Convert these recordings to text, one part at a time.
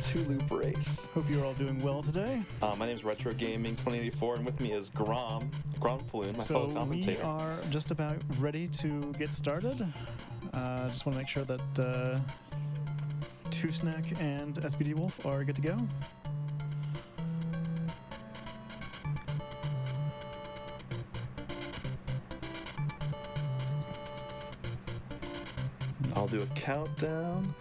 two-loop race. Hope you're all doing well today. My name is Retrogaming2084, and with me is Grom Paloon, my fellow commentator. So we are just about ready to get started. Just want to make sure that Snack and SBDWolf are good to go. I'll do a countdown.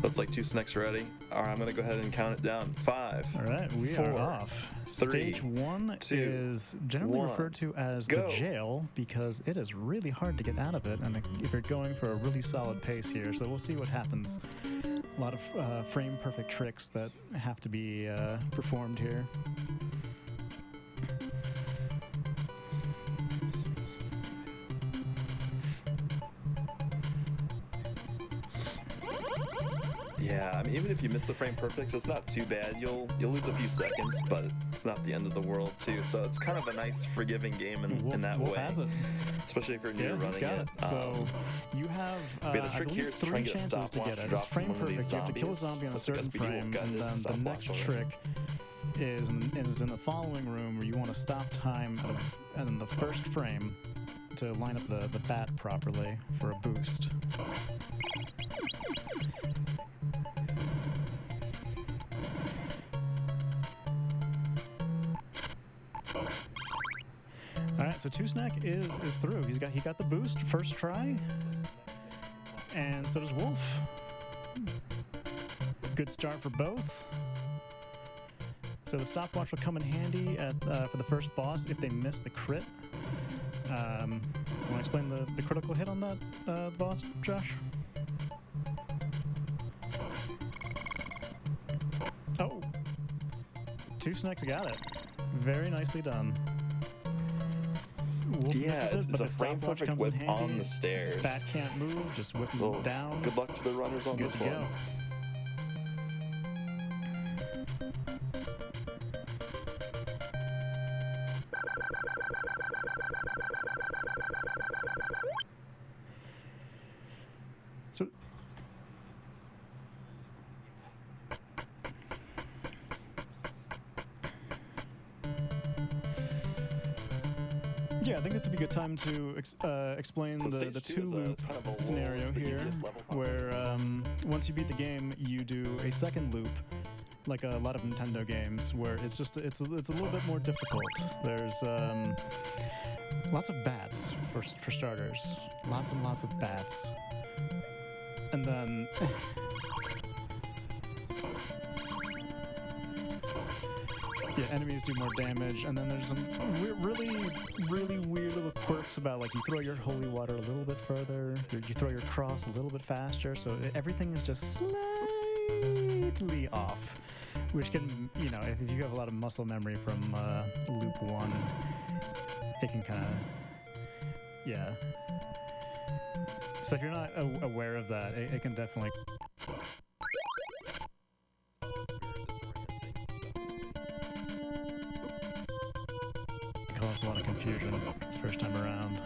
Looks like Snacks ready. All right, I'm gonna go ahead and count it down. 5. All right, we are off. 3, Stage 1 2, is generally 1. referred to as Go. the jail because it is really hard to get out of it, and if you're going for a really solid pace here, so we'll see what happens. A lot of frame-perfect tricks that have to be performed here. Yeah, I mean, even if you miss the frame perfects, it's not too bad. You'll lose a few seconds, but it's not the end of the world too. So it's kind of a nice, forgiving game in that Wolf way. has it. Especially if you're new running it. So you have, the trick here is to try and get a chances to get it. It's frame perfect. You have to kill a zombie on a certain frame, and then the next trick is in the following room where you want to stop time in the first frame to line up the bat properly for a boost. All right, so Snack is through. He got the boost first try, and so does Wolf. Good start for both. So the stopwatch will come in handy for the first boss if they miss the crit. Want to explain the critical hit on that boss, Josh? Oh, Snacks got it. Very nicely done. Wolf misses it, it's a frame-perfect whip on the stairs. Bat can't move, just whip him down. Good luck to the runners on this one. So, yeah, I think this would be a good time to explain the two-loop scenario here, where once you beat the game, you do a second loop, like a lot of Nintendo games, where it's a little bit more difficult. There's lots of bats for starters, lots and lots of bats, and then. Yeah, enemies do more damage, and then there's some really weird little quirks about, like, you throw your holy water a little bit further, you throw your cross a little bit faster, so everything is just slightly off, which can, if you have a lot of muscle memory from Loop 1, it can kind of, yeah. So if you're not aware of that, it can definitely... cause a lot of confusion first time around.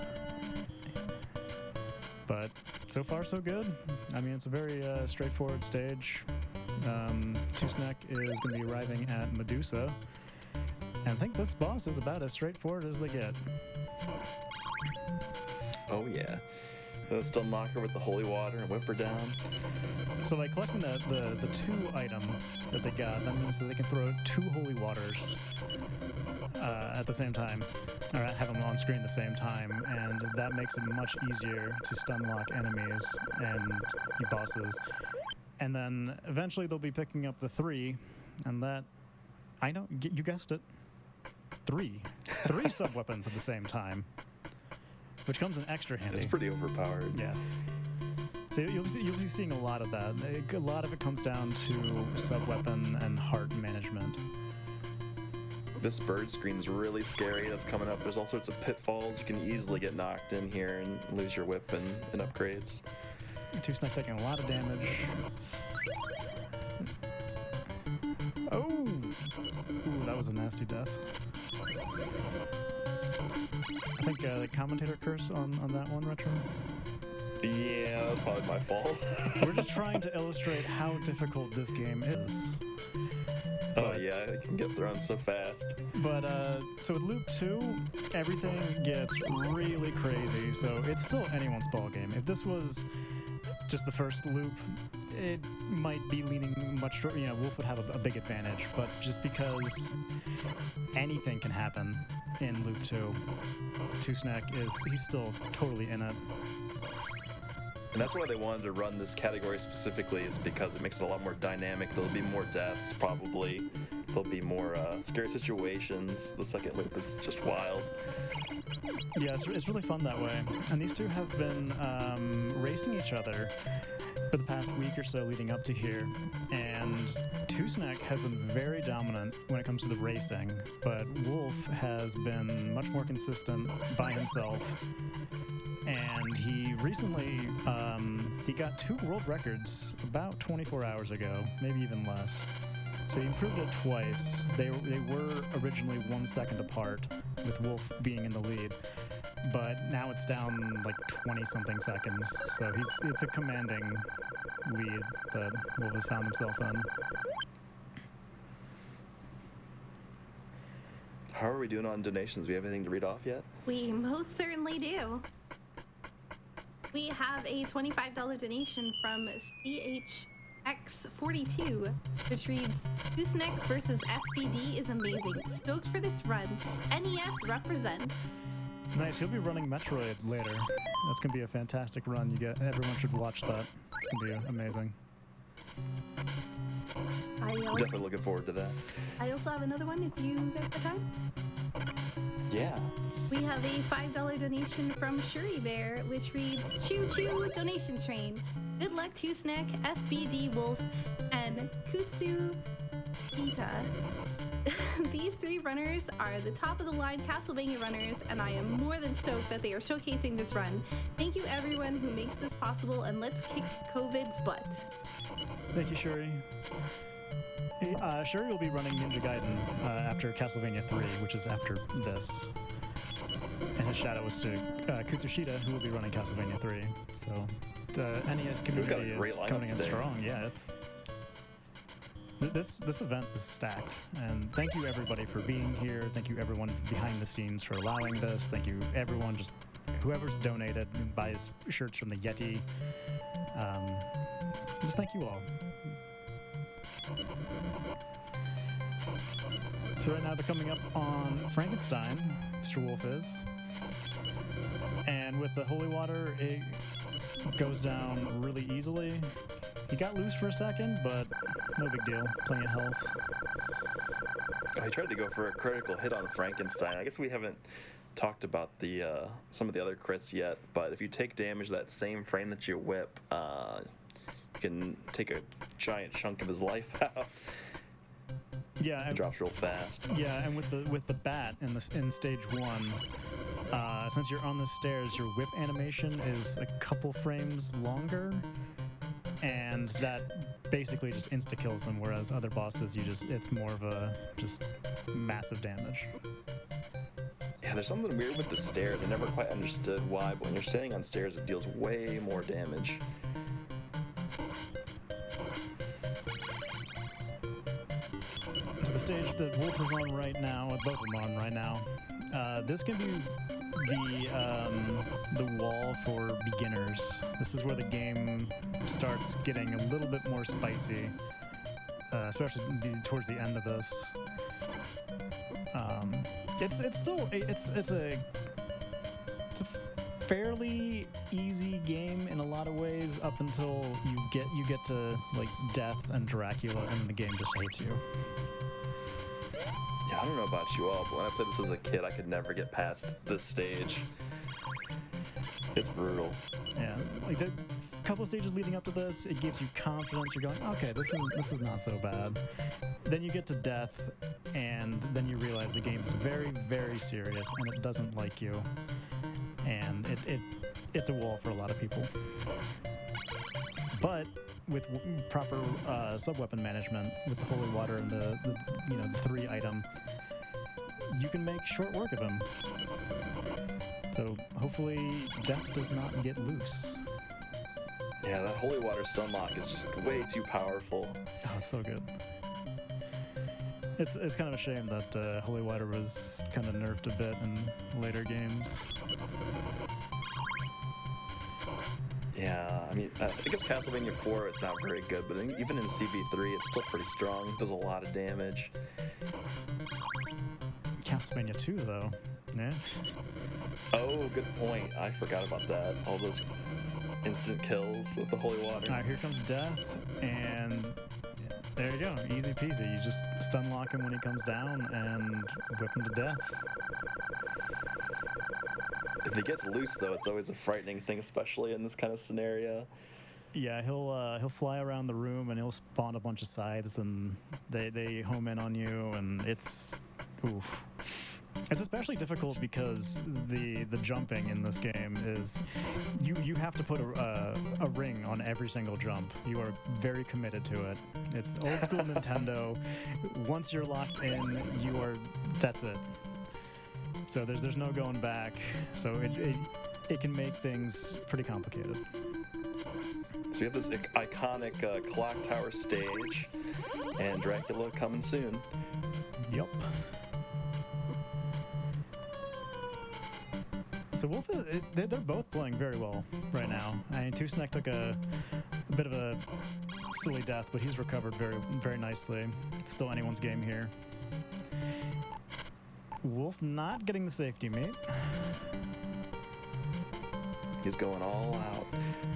But so far so good. I mean, it's a very straightforward stage. Snack is going to be arriving at Medusa, and I think this boss is about as straightforward as they get. Oh yeah. Let's unlock her with the holy water and whip her down. So by collecting the 2 item that they got, that means that they can throw 2 holy waters at the same time, or have them on screen at the same time, and that makes it much easier to stun lock enemies and bosses. And then eventually they'll be picking up the 3, and that, you guessed it, 3 sub-weapons at the same time, which comes in extra handy. It's pretty overpowered. Yeah. So you'll be seeing a lot of that. A lot of it comes down to sub-weapon and heart management. This bird screen's really scary that's coming up. There's all sorts of pitfalls. You can easily get knocked in here and lose your whip and upgrades. Snack taking a lot of damage. Oh! Ooh, that was a nasty death. I think the commentator curse on that one, Retro? Yeah, that's probably my fault. We're just trying to illustrate how difficult this game is. Oh yeah, it can get thrown so fast. But, so with Loop 2, everything gets really crazy, so it's still anyone's ballgame. If this was just the first loop, it might be leaning much short. You know, Wolf would have a big advantage, but just because anything can happen in Loop 2, Tusnek he's still totally in it. And that's why they wanted to run this category specifically, is because it makes it a lot more dynamic. There'll be more deaths, probably. There'll be more scary situations. The second loop is just wild. Yeah, it's really fun that way. And these two have been racing each other for the past week or so leading up to here. And Tusnek has been very dominant when it comes to the racing, but Wolf has been much more consistent by himself. And he recently, he got 2 world records about 24 hours ago, maybe even less. So he improved it twice. They were originally 1 second apart, with Wolf being in the lead. But now it's down like 20-something seconds. So it's a commanding lead that Wolf has found himself in. How are we doing on donations? Do we have anything to read off yet? We most certainly do. We have a $25 donation from CHX42, which reads, Tusnek versus SBD is amazing. Stoked for this run. NES represent. Nice. He'll be running Metroid later. That's going to be a fantastic run. Everyone should watch that. It's going to be amazing. I'm definitely looking forward to that. I also have another one if you guys have time. Yeah. We have a $5 donation from Shuri Bear, which reads, Choo Choo Donation Train. Good luck Tusnek, SBDWolf, and KutsuIta. These 3 runners are the top-of-the-line Castlevania runners, and I am more than stoked that they are showcasing this run. Thank you everyone who makes this possible, and let's kick COVID's butt. Thank you, Shuri. Shuri will be running Ninja Gaiden after Castlevania 3, which is after this. And his shadow was to Kutsushita, who will be running Castlevania 3. So the NES community is coming in strong. Yeah, this event is stacked. And thank you everybody for being here. Thank you everyone behind the scenes for allowing this. Thank you everyone, just whoever's donated and buys shirts from the Yeti. Just thank you all. So right now they're coming up on Frankenstein, Mr. Wolf is. And with the holy water, it goes down really easily. He got loose for a second, but no big deal. Plenty of health. Oh, he tried to go for a critical hit on Frankenstein. I guess we haven't talked about the some of the other crits yet, but if you take damage that same frame that you whip, you can take a giant chunk of his life out. Yeah, it drops real fast. Yeah, and with the bat in stage 1, since you're on the stairs, your whip animation is a couple frames longer, and that basically just insta kills him. Whereas other bosses, it's more of a just massive damage. Yeah, there's something weird with the stairs. I never quite understood why, but when you're standing on stairs, it deals way more damage. The stage that Wolf is on right now, both of them are on right now, this can be the wall for beginners. This is where the game starts getting a little bit more spicy, especially towards the end of this. It's a fairly easy game in a lot of ways up until you get to like death and Dracula, and the game just hates you. Yeah, I don't know about you all, but when I played this as a kid, I could never get past this stage. It's brutal. Yeah, like the couple of stages leading up to this, it gives you confidence. You're going, okay, this is not so bad. Then you get to death, and then you realize the game is very, very serious, and it doesn't like you. And it's a wall for a lot of people. But with proper sub-weapon management, with the holy water and the 3-item, you can make short work of him. So hopefully death does not get loose. Yeah, that holy water sunlock is just way too powerful. Oh, it's so good. It's kind of a shame that holy water was kind of nerfed a bit in later games. Yeah, I mean, I think it's Castlevania 4, it's not very good, but even in CB3, it's still pretty strong. It does a lot of damage. Castlevania 2, though. Yeah. Oh, good point. I forgot about that. All those instant kills with the holy water. All right, here comes death, and there you go. Easy peasy. You just stun lock him when he comes down and whip him to death. If he gets loose, though, it's always a frightening thing, especially in this kind of scenario. Yeah, he'll fly around the room and he'll spawn a bunch of scythes, and they home in on you, and it's oof. It's especially difficult because the jumping in this game is you have to put a ring on every single jump. You are very committed to it. It's old school Nintendo. Once you're locked in, that's it. So there's no going back. So it can make things pretty complicated. So we have this iconic clock tower stage, and Dracula coming soon. Yep. So Wolf, they're both playing very well right now. I mean, Tusnek took a bit of a silly death, but he's recovered very, very nicely. It's still anyone's game here. Wolf not getting the safety mate. He's going all out.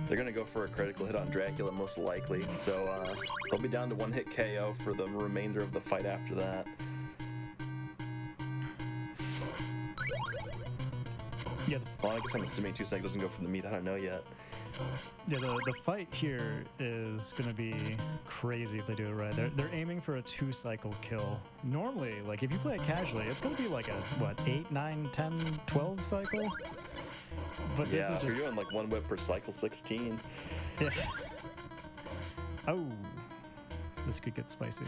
They're going to go for a critical hit on Dracula, most likely. So they'll be down to one hit KO for the remainder of the fight after that. Yeah, Well, I guess I'm assuming Tusnek doesn't go for the meat. I don't know yet. yeah. The fight here is going to be crazy if they do it right. They're aiming for a 2-cycle kill. Normally, like if you play it casually, it's going to be like a 8, 9, 10, 12 cycle. But this Yeah, is you're just doing like one whip per cycle, 16. yeah. Oh, this could get spicy.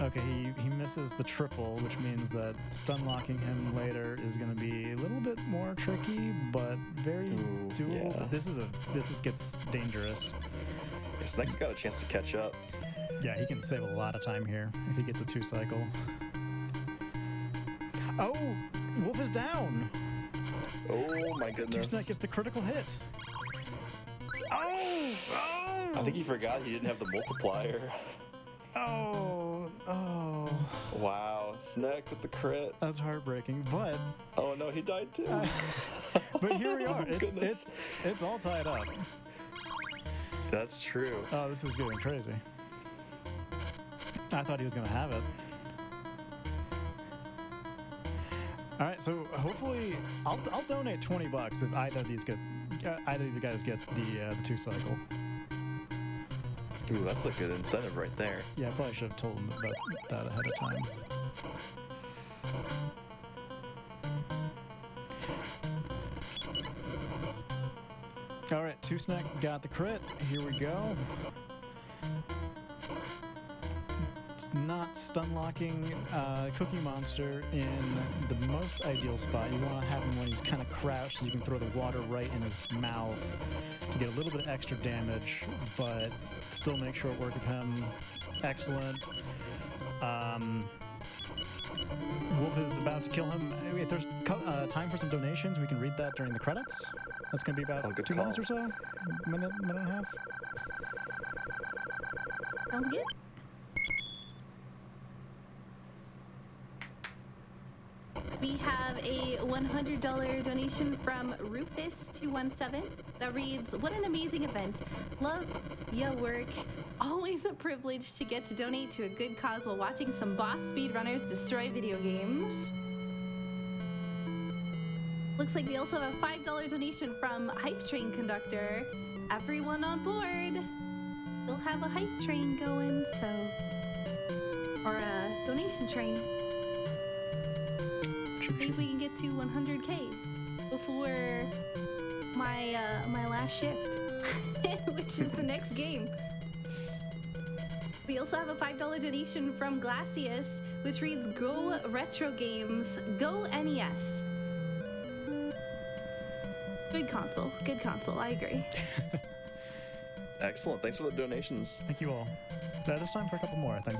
Okay, he misses the triple, which means that stun locking him later is going to be a little bit more tricky, but very doable. yeah. But this gets dangerous. Yeah, Snak's got a chance to catch up. Yeah, he can save a lot of time here if he gets a 2-cycle. Oh, Wolf is down. Oh my goodness. Tusnek gets the critical hit. Oh! I think he forgot he didn't have the multiplier. Oh! Wow, Snack with the crit. That's heartbreaking, but Oh no, he died too. but here we are. Oh, goodness. It's all tied up. That's true. Oh, this is getting crazy. I thought he was gonna have it. All right, so hopefully I'll donate $20 if either of these guys get the 2-cycle. Ooh, that's a good incentive right there. Yeah, I probably should have told him about that ahead of time. All right, Tusnek got the crit. Here we go. Not stun locking Cookie Monster in the most ideal spot. You want to have him when he's kind of crouched so you can throw the water right in his mouth to get a little bit of extra damage, but still make sure it works with him. Excellent. Wolf is about to kill him. If there's time for some donations, we can read that during the credits. That's going to be about 2 minutes or so. Minute and a half. Sounds good. We have a $100 donation from Rufus217 that reads, "What an amazing event. Love your work. Always a privilege to get to donate to a good cause while watching some boss speedrunners destroy video games." Looks like we also have a $5 donation from Hype Train Conductor. Everyone on board. We'll have a hype train going, or a donation train. Maybe we can get to 100K before my last shift, which is the next game. We also have a $5 donation from Glacius, which reads, "Go Retro Games, go NES." Good console. Good console. I agree. Excellent. Thanks for the donations. Thank you all. There's time for a couple more, I think.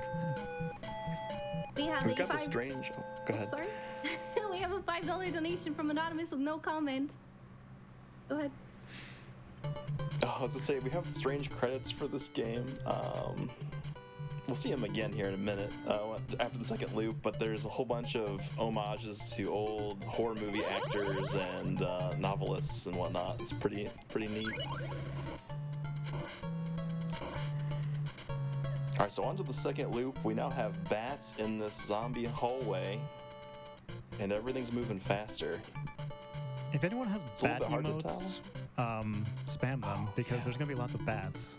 We have We've a got the strange. Oh, go ahead. Sorry. We have a $5 donation from Anonymous with no comment. Go ahead. Oh, I was gonna say we have strange credits for this game. We'll see them again here in a minute after the second loop, but there's a whole bunch of homages to old horror movie actors and novelists and whatnot. It's pretty neat. All right, so on to the second loop. We now have bats in this zombie hallway, and everything's moving faster. If anyone has It's a little bat bit hard to emotes, spam them because there's gonna be lots of bats.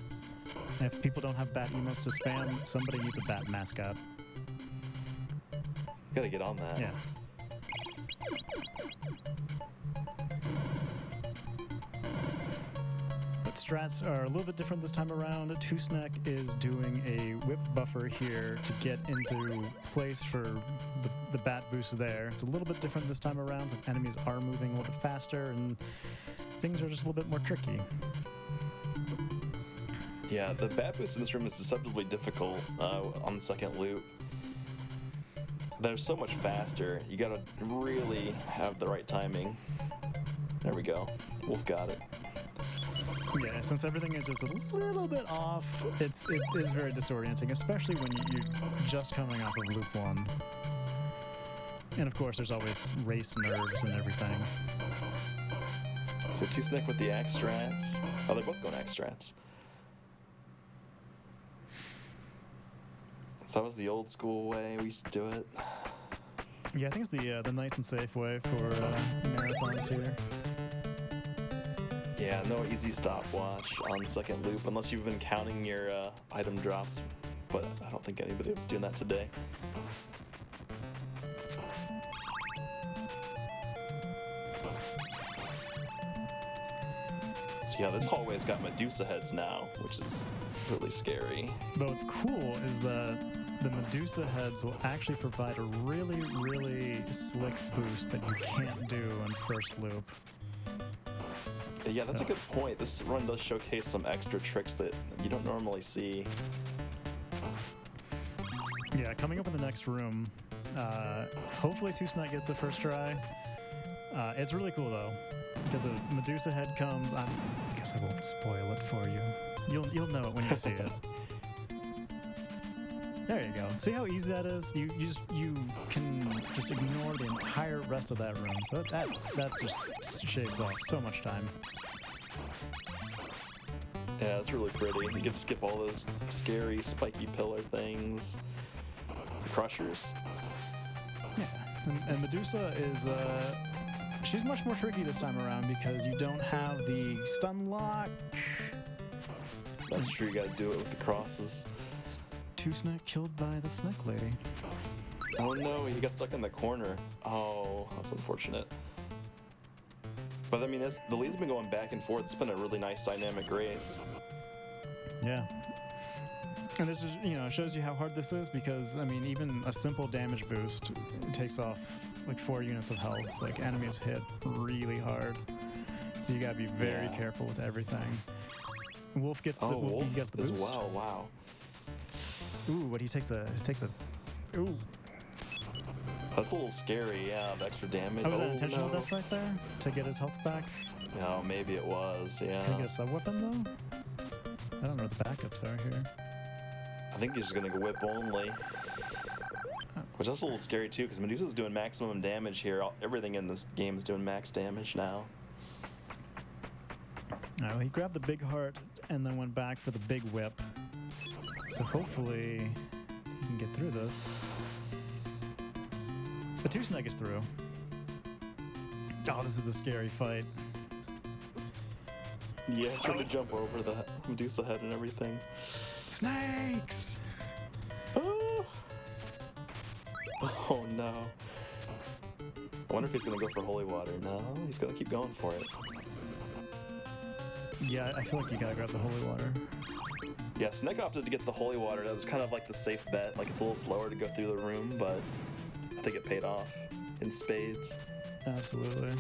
And if people don't have bat emotes to spam, somebody needs a bat mascot. Gotta get on that. Yeah. But strats are a little bit different this time around. Two-Snack is doing a whip buffer here to get into place for the bat boost there. It's a little bit different this time around since enemies are moving a little bit faster and things are just a little bit more tricky. Yeah, the bat boost in this room is deceptively difficult on the second loop. They're so much faster. You gotta really have the right timing. There we go. Wolf got it. Yeah, since everything is just a little bit off, it is very disorienting, especially when you're just coming off of loop 1. And of course, there's always race nerves and everything. So Two-Snack with the axe strats. Oh, they're both going axe strats. So that was the old school way we used to do it. Yeah, I think it's the nice and safe way for marathons here. Yeah, no easy stopwatch on second loop unless you've been counting your item drops, but I don't think anybody was doing that today. So yeah, this hallway's got Medusa heads now, which is really scary. But what's cool is that the Medusa heads will actually provide a really, really slick boost that you can't do in first loop. Yeah, that's a good point. This run does showcase some extra tricks that you don't normally see. Yeah, coming up in the next room, hopefully Two-Snack gets the first try. It's really cool though, because the Medusa head comes. I guess I won't spoil it for you. You'll know it when you see it. There you go. See how easy that is? You can just ignore the entire rest of that room. So that just shaves off so much time. Yeah, it's really pretty. You can skip all those scary spiky pillar things. The crushers. Yeah, and Medusa is she's much more tricky this time around because you don't have the stun lock. That's true, you gotta do it with the crosses. Two-Snack killed by the Snack Lady. Oh no, he got stuck in the corner. Oh, that's unfortunate. But I mean, the lead's been going back and forth. It's been a really nice dynamic race. Yeah. And this is, shows you how hard this is because, I mean, even a simple damage boost takes off like 4 units of health. Like, enemies hit really hard. So you gotta be very careful with everything. Wolf gets the, Wolf he gets the boost. as well, wow. Ooh, but he takes a, ooh. That's a little scary, yeah, the extra damage. Oh, was that intentional death right there? To get his health back? No, maybe it was, yeah. Can he get a sub-weapon, though? I don't know what the backups are here. I think he's just gonna go whip only. Which is a little scary, too, because Medusa's doing maximum damage here. Everything in this game is doing max damage now. Alright, well, he grabbed the big heart and then went back for the big whip. So hopefully he can get through this. The Two-Snack is through. Oh, this is a scary fight. Yeah, trying to jump over the Medusa head and everything. Snakes! Oh, oh no. I wonder if he's gonna go for holy water. No, he's gonna keep going for it. Yeah, I feel like you gotta grab the holy water. Yeah, Snake opted to get the holy water. That was kind of like the safe bet. Like, it's a little slower to go through the room, but I think it paid off in spades. Absolutely.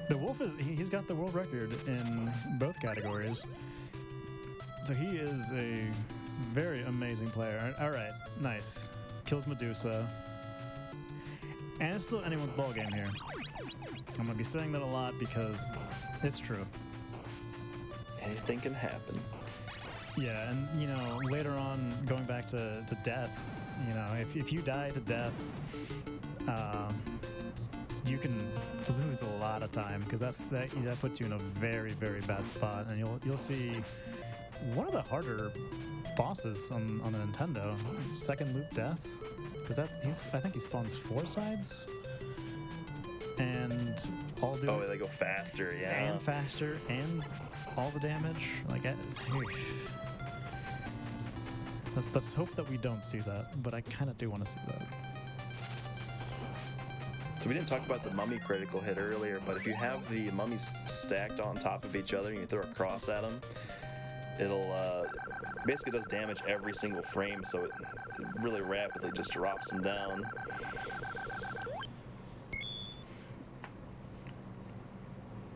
The Wolf he's got the world record in both categories. So he is a very amazing player. All right, nice. Kills Medusa. And it's still anyone's ballgame here. I'm going to be saying that a lot because it's true. Anything can happen. Yeah, and, you know, later on, going back to death, you know, if you die to death, you can lose a lot of time because that puts you in a very, very bad spot, and you'll see one of the harder bosses on the Nintendo, second loop death, because I think he spawns 4 sides, and all do. Oh, they go faster, yeah. And faster, and all the damage. Like, let's hope that we don't see that, but I kind of do want to see that. So we didn't talk about the mummy critical hit earlier, but if you have the mummies stacked on top of each other and you throw a cross at them, it'll basically does damage every single frame, so it really rapidly just drops them down.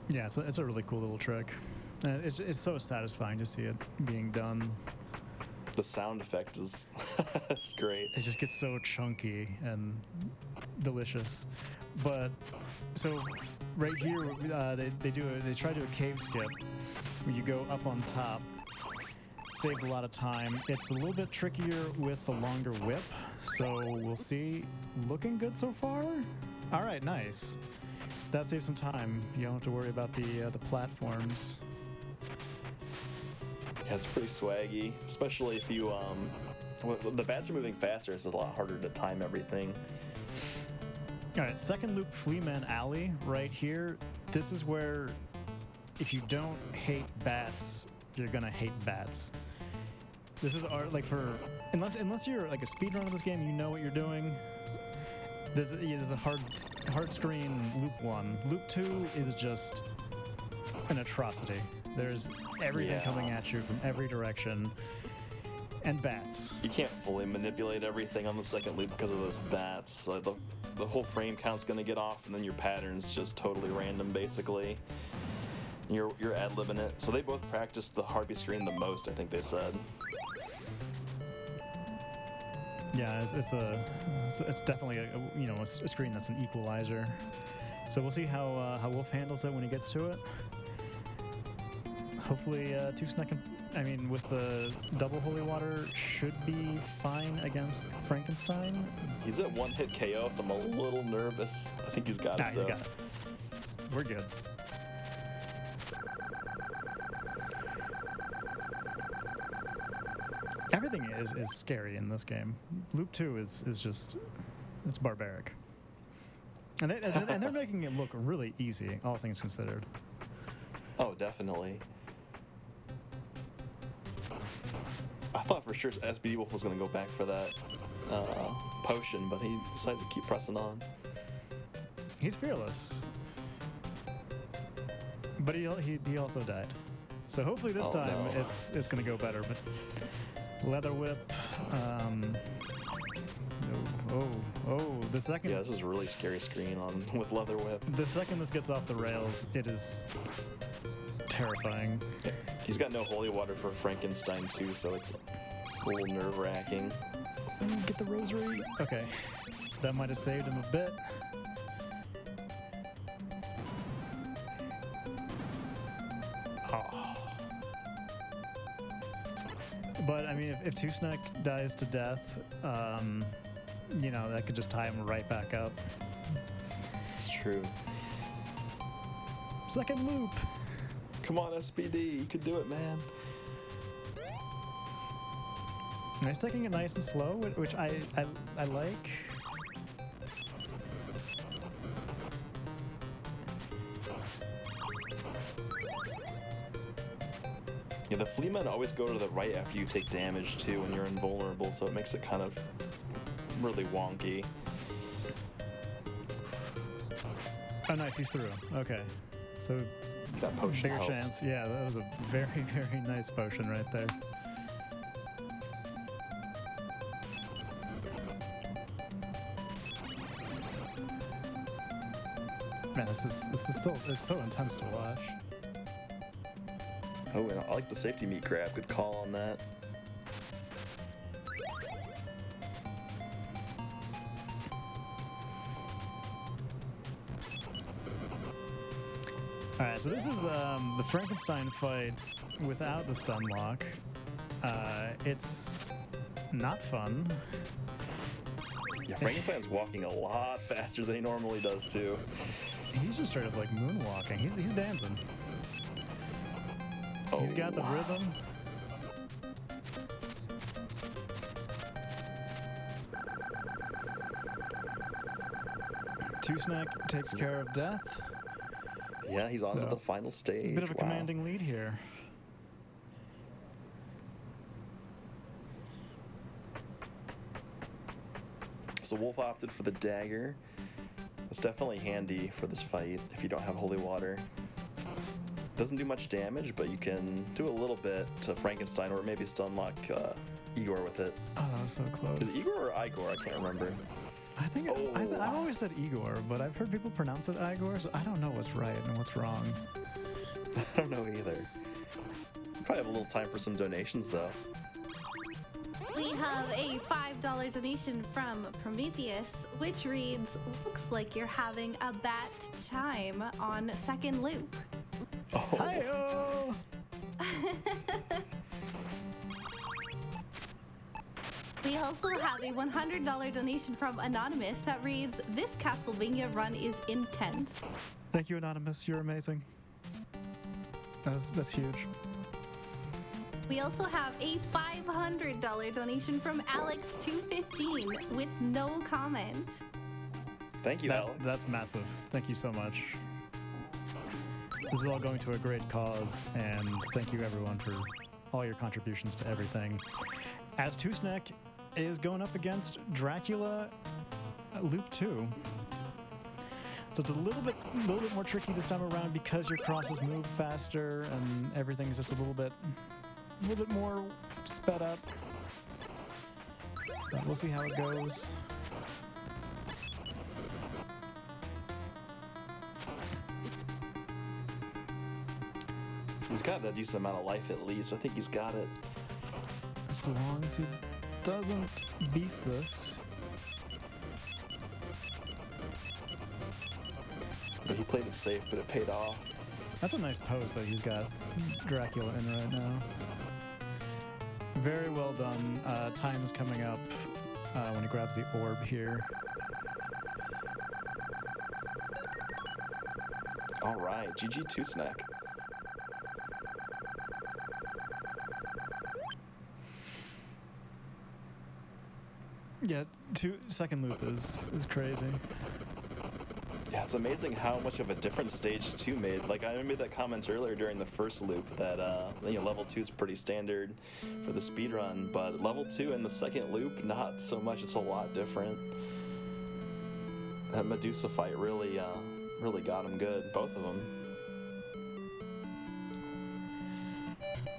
Yeah, it's a really cool little trick. It's so satisfying to see it being done. The sound effect is it's great. It just gets so chunky and delicious. But so right here, they try to do a cave skip where you go up on top. Saves a lot of time. It's a little bit trickier with the longer whip, so we'll see. Looking good so far. All right, nice. That saves some time. You don't have to worry about the platforms. Yeah, it's pretty swaggy, especially if you well, the bats are moving faster, so it's a lot harder to time everything. All right, second loop Fleaman Alley right here. This is where if you don't hate bats, you're gonna hate bats. This is unless you're like a speedrunner of this game, you know what you're doing. There's a hard screen loop 1. Loop 2 is just an atrocity. There's everything coming at you from every direction, and bats. You can't fully manipulate everything on the second loop because of those bats. So the whole frame count's gonna get off, and then your pattern's just totally random, basically. You're ad-libbing it. So they both practice the harpy screen the most, I think they said. Yeah, it's definitely a screen that's an equalizer. So we'll see how Wolf handles it when he gets to it. Hopefully, with the double holy water, should be fine against Frankenstein. He's at one hit KO, so I'm a little nervous. I think he's got it, though. He's got it. We're good. Everything is scary in this game. Loop 2 is just, it's barbaric. And they're making it look really easy, all things considered. Oh, definitely. I thought for sure SBDWolf was going to go back for that potion, but he decided to keep pressing on. He's fearless. But he also died. So hopefully this time it's going to go better. But Leather Whip. The second. Yeah, this is a really scary screen with Leather Whip. The second this gets off the rails, it is terrifying. Yeah. He's got no holy water for Frankenstein too, so it's a little nerve-wracking. Get the rosary. Okay, that might have saved him a bit. Oh. But I mean, if Tusnak dies to death, that could just tie him right back up. It's true. Second loop. Come on, SBD, you could do it, man. And he's taking it nice and slow, which I like. Yeah, the flea men always go to the right after you take damage too when you're invulnerable, so it makes it kind of really wonky. Oh, nice, he's through. Okay, so that potion bigger helped. chance. Yeah, that was a very, very nice potion right there. Man, this is still, it's so intense to watch. Oh, and I like the safety meat grab. Good call on that. Alright, so this is the Frankenstein fight without the stun lock. It's not fun. Yeah, Frankenstein's walking a lot faster than he normally does, too. He's just straight up like moonwalking. He's dancing. Oh, He's got the wow. rhythm. Two Snack takes care of death. Yeah, he's on to So, the final stage. It's a bit of a Wow. commanding lead here. So Wolf opted for the dagger. It's definitely handy for this fight if you don't have holy water. Doesn't do much damage, but you can do a little bit to Frankenstein or maybe stun lock Igor with it. Oh, that was so close. Is it Igor or Igor? I can't remember. I think Oh. I've always said Igor, but I've heard people pronounce it Igor, so I don't know what's right and what's wrong. I don't know either. Probably have a little time for some donations though. We have a $5 donation from Prometheus, which reads, "Looks like you're having a bad time on second loop." Oh, Hi-oh! We also have a $100 donation from Anonymous that reads, "This Castlevania run is intense." Thank you, Anonymous. You're amazing. That's huge. We also have a $500 donation from Alex215 with no comment. thank you, Alex. That's massive. Thank you so much. This is all going to a great cause, and thank you everyone for all your contributions to everything. As Two Snack is going up against Dracula Loop 2. So it's a little bit more tricky this time around because your crosses move faster and everything's just a little bit more sped up. But we'll see how it goes. He's got a decent amount of life at least. I think he's got it. As long as he doesn't beef this. But he played it safe, but it paid off. That's a nice pose that he's got Dracula in right now. Very well done. Time is coming up when he grabs the orb here. All right, GG Two Snack. Yeah, second loop is crazy. Yeah, it's amazing how much of a difference stage 2 made. Like, I made that comment earlier during the first loop that level 2 is pretty standard for the speed run, but level 2 and the second loop, not so much. It's a lot different. That Medusa fight really got him good, both of them.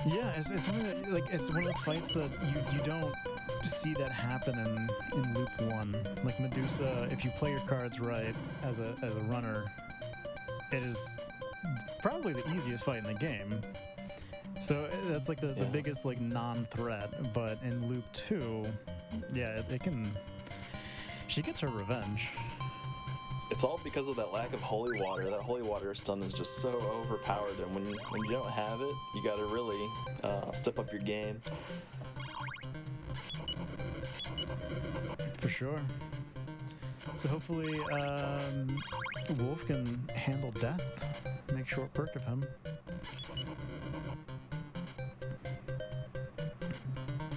Yeah, it's something that, like, it's one of those fights that you don't see that happen in loop 1. Like Medusa, if you play your cards right as a runner, it is probably the easiest fight in the game. So that's like the biggest like non-threat. But in loop 2, yeah, she gets her revenge. It's all because of that lack of holy water. That holy water stun is just so overpowered, and when you don't have it, you gotta really step up your game. For sure. So hopefully Wolf can handle death, make short work of him.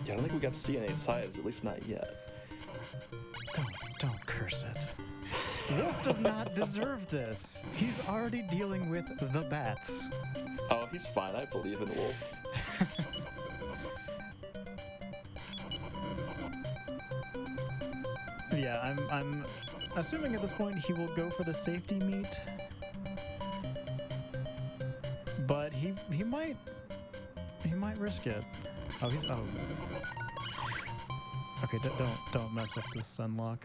Yeah, I don't think we got to see any sides, at least not yet. Don't curse it. Wolf does not deserve this. He's already dealing with the bats. Oh, he's fine. I believe in Wolf. Yeah, I'm assuming at this point he will go for the safety meat, but he might risk it. Oh. Okay, don't mess up this sunlock.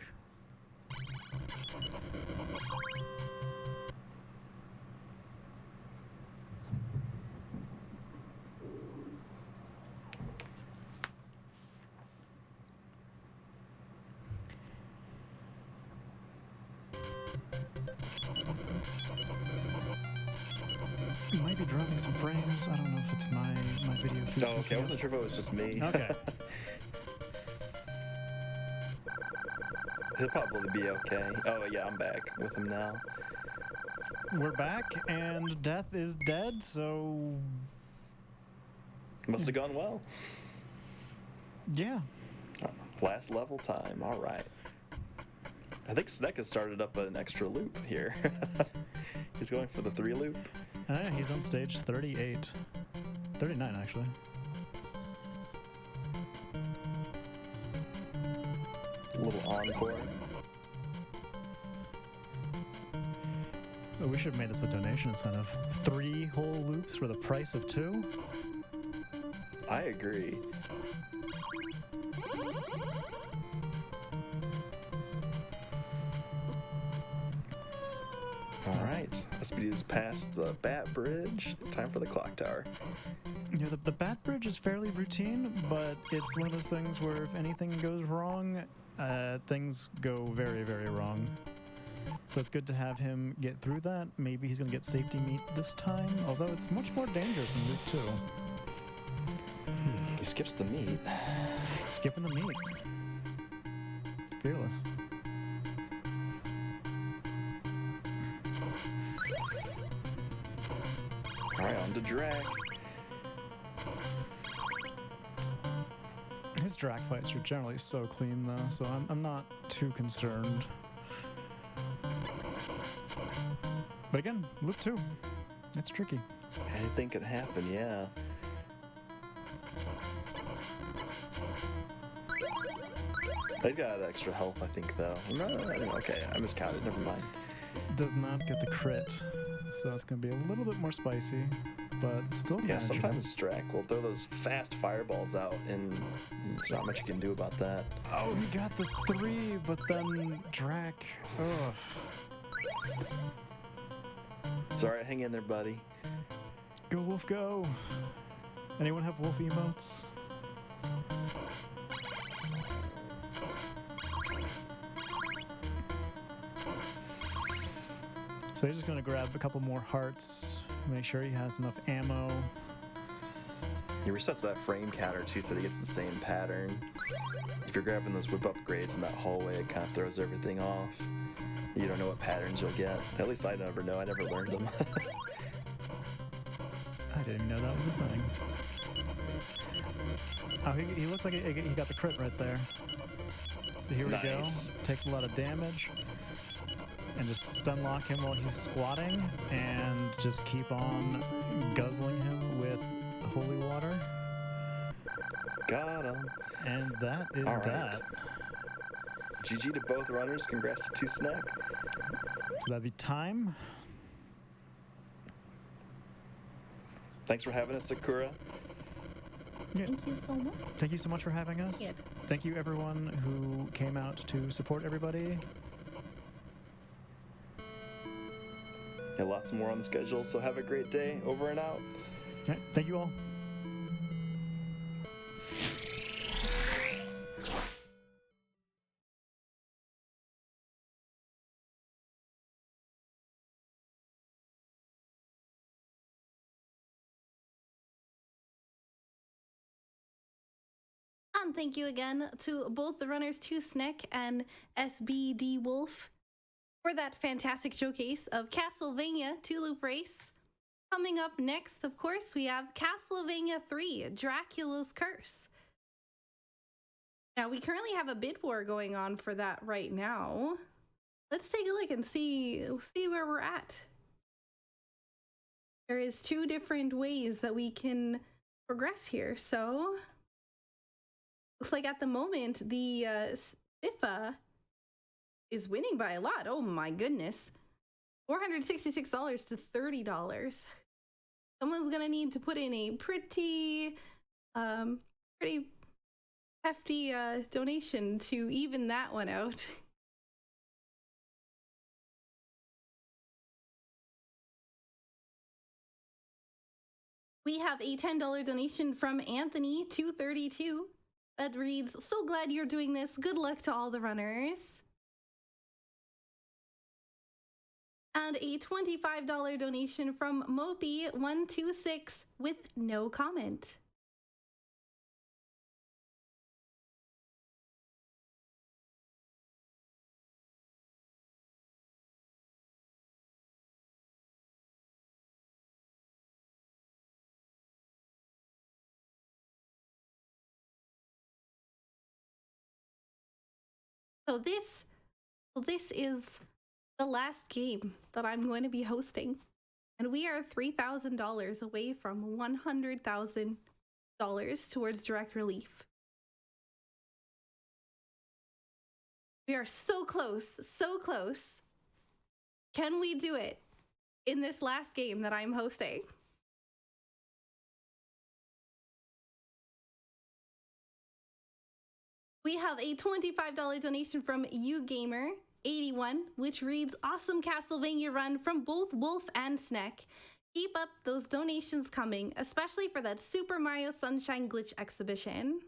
Might be dropping some frames. I don't know if it's my video. feed Oh, okay. I messing wasn't sure if it was just me. up. Okay. He'll probably be okay. Oh, yeah, I'm back with him now. We're back, and Death is dead, so... Must have gone well. Yeah. Last level time. All right. I think Snek has started up an extra loop here. He's going for the 3 loop. He's on stage 38. 39, actually. A little encore. Oh, we should have made this a donation incentive. 3 whole loops for the price of 2? I agree. All right. SBD is past the Bat Bridge. Time for the clock tower. Yeah, the Bat Bridge is fairly routine, but it's one of those things where if anything goes wrong, things go very, very wrong. So it's good to have him get through that. Maybe he's going to get safety meat this time, although it's much more dangerous in Loop 2. He skips the meat. Skipping the meat. Fearless. All right, on to Drac. His drag fights are generally so clean, though, so I'm not too concerned. But again, Loop 2. It's tricky. Anything could happen, yeah. He's got extra health, I think, though. No, okay, I miscounted. Never mind. Does not get the crit, so it's going to be a little bit more spicy, but still Yeah, manageable. sometimes Drac will throw those fast fireballs out, and there's not much you can do about that. Oh, he got the 3, but then Drac. Ugh. It's all right. Hang in there, buddy. Go, Wolf, go. Anyone have Wolf emotes? So he's just going to grab a couple more hearts, make sure he has enough ammo. He resets that frame counter too, so he gets the same pattern. If you're grabbing those whip upgrades in that hallway, it kind of throws everything off. You don't know what patterns you'll get. At least I never know. I never learned them. I didn't even know that was a thing. Oh, he looks like he got the crit right there. So here we go. Nice. Takes a lot of damage. And just stun lock him while he's squatting, and just keep on guzzling him with holy water. Got him. And that is All right. that. GG to both runners. Congrats to Snek. So that'd be time. Thanks for having us, Sakura. Yeah. Thank you so much. Thank you so much for having us. Yeah. Thank you everyone who came out to support everybody. Yeah, lots more on the schedule, so have a great day. Over and out. All right, thank you all. And thank you again to both the runners, to Snek and SBDWolf, for that fantastic showcase of Castlevania 2-Loop Race. Coming up next, of course, we have Castlevania 3, Dracula's Curse. Now, we currently have a bid war going on for that right now. Let's take a look and see where we're at. There is 2 different ways that we can progress here, so looks like at the moment the Sifa is winning by a lot. Oh my goodness. $466 to $30. Someone's gonna need to put in a pretty hefty donation to even that one out. We have a $10 donation from Anthony232 that reads, "So glad you're doing this. Good luck to all the runners." And a $25 donation from Mopey126 with no comment. So this is the last game that I'm going to be hosting. And we are $3,000 away from $100,000 towards direct relief. We are so close, so close. Can we do it in this last game that I'm hosting? We have a $25 donation from YouGamer81, which reads, awesome Castlevania run from both Wolf and Sneck. Keep up those donations coming, especially for that Super Mario Sunshine glitch exhibition.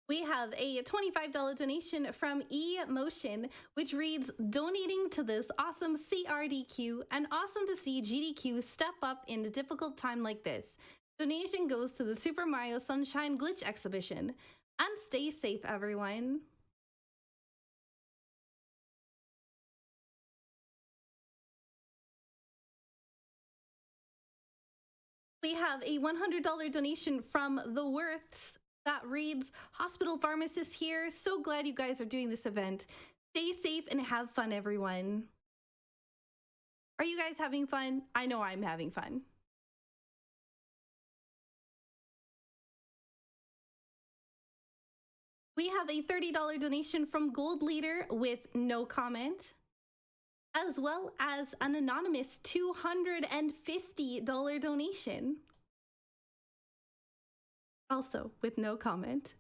We have a $25 donation from eMotion, which reads, donating to this awesome CRDQ and awesome to see GDQ step up in a difficult time like this. Donation goes to the Super Mario Sunshine glitch exhibition. And stay safe, everyone. We have a $100 donation from The Worths that reads, hospital pharmacist here. So glad you guys are doing this event. Stay safe and have fun, everyone. Are you guys having fun? I know I'm having fun. We have a $30 donation from Gold Leader with no comment, as well as an anonymous $250 donation, also with no comment.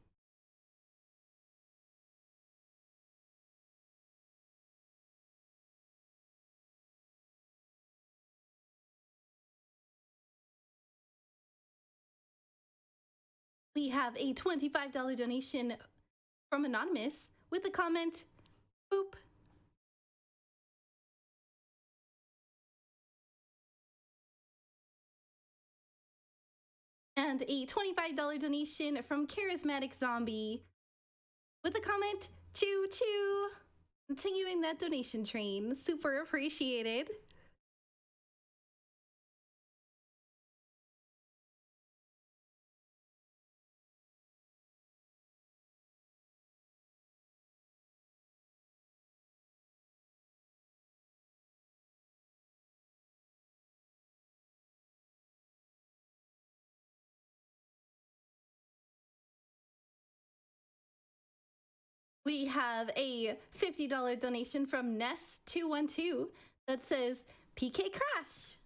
We have a $25 donation from Anonymous with the comment, boop. And a $25 donation from Charismatic Zombie with the comment, choo choo. Continuing that donation train, super appreciated. We have a $50 donation from Ness212 that says, PK Crash.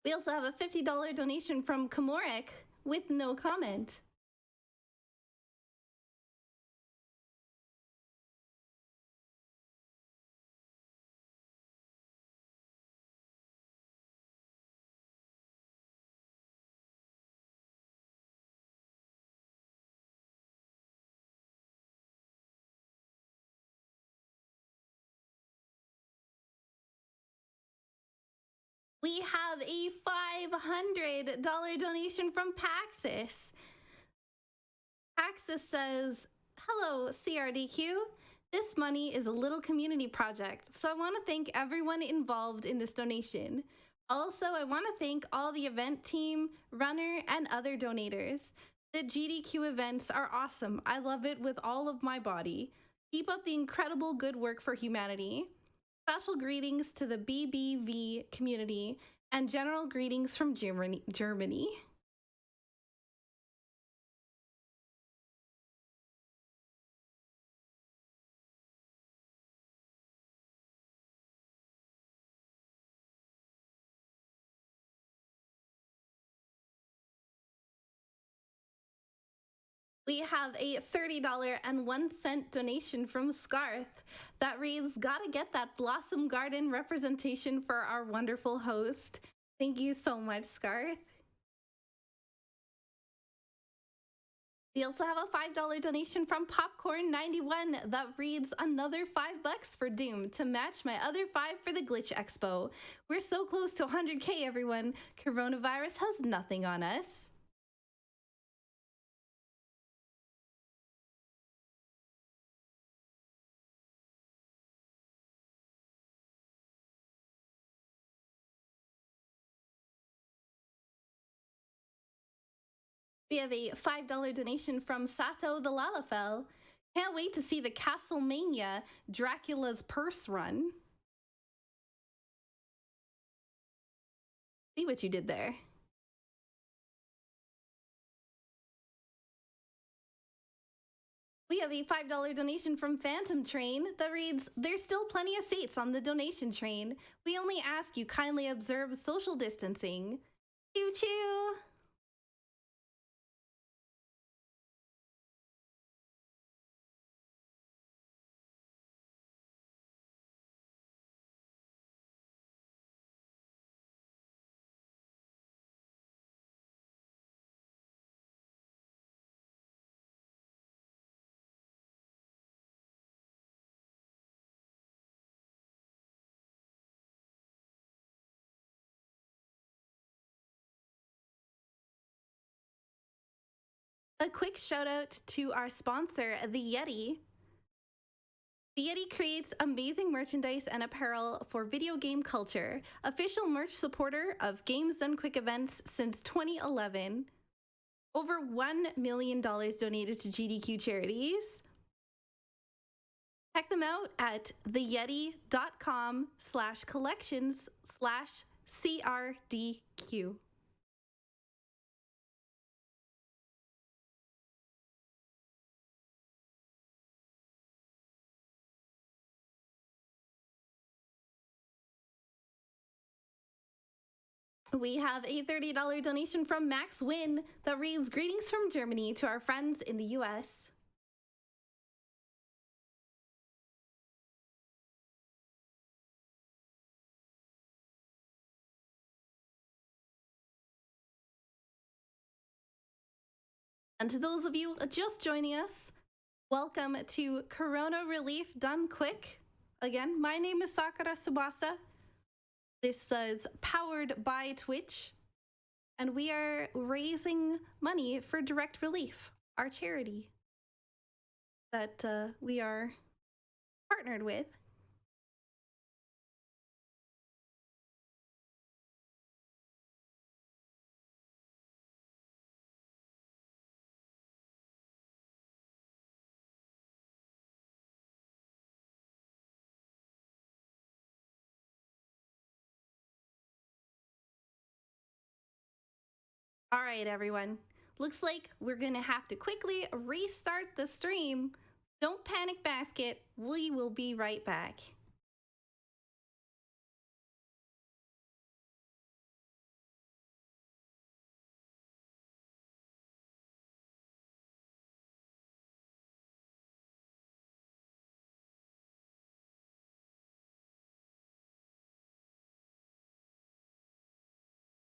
We also have a $50 donation from Kamorek with no comment. We have a $500 donation from Paxis. Paxis says, hello, CRDQ. This money is a little community project, so I want to thank everyone involved in this donation. Also, I want to thank all the event team, runner, and other donators. The GDQ events are awesome. I love it with all of my body. Keep up the incredible good work for humanity. Special greetings to the BBV community and general greetings from Germany. We have a $30.01 donation from Scarth that reads, "Gotta get that Blossom Garden representation for our wonderful host." Thank you so much, Scarth. We also have a $5 donation from Popcorn91 that reads, "Another $5 for Doom to match my other $5 for the Glitch Expo. We're so close to 100K, everyone. Coronavirus has nothing on us." We have a $5 donation from Sato the Lalafell. "Can't wait to see the Castlevania Dracula's Purse run." See what you did there. We have a $5 donation from Phantom Train that reads, "There's still plenty of seats on the donation train. We only ask you kindly observe social distancing. Choo choo." A quick shout out to our sponsor, The Yeti. The Yeti creates amazing merchandise and apparel for video game culture. Official merch supporter of Games Done Quick events since 2011. Over $1 million donated to GDQ charities. Check them out at theyeti.com/collections/CRDQ. We have a $30 donation from Max Win that reads, "Greetings from Germany to our friends in the US." And to those of you just joining us, welcome to Corona Relief Done Quick. Again, my name is SakuraTsubasa. This is powered by Twitch, and we are raising money for Direct Relief, our charity that we are partnered with. All right, everyone. Looks like we're gonna have to quickly restart the stream. Don't panic, basket. We will be right back.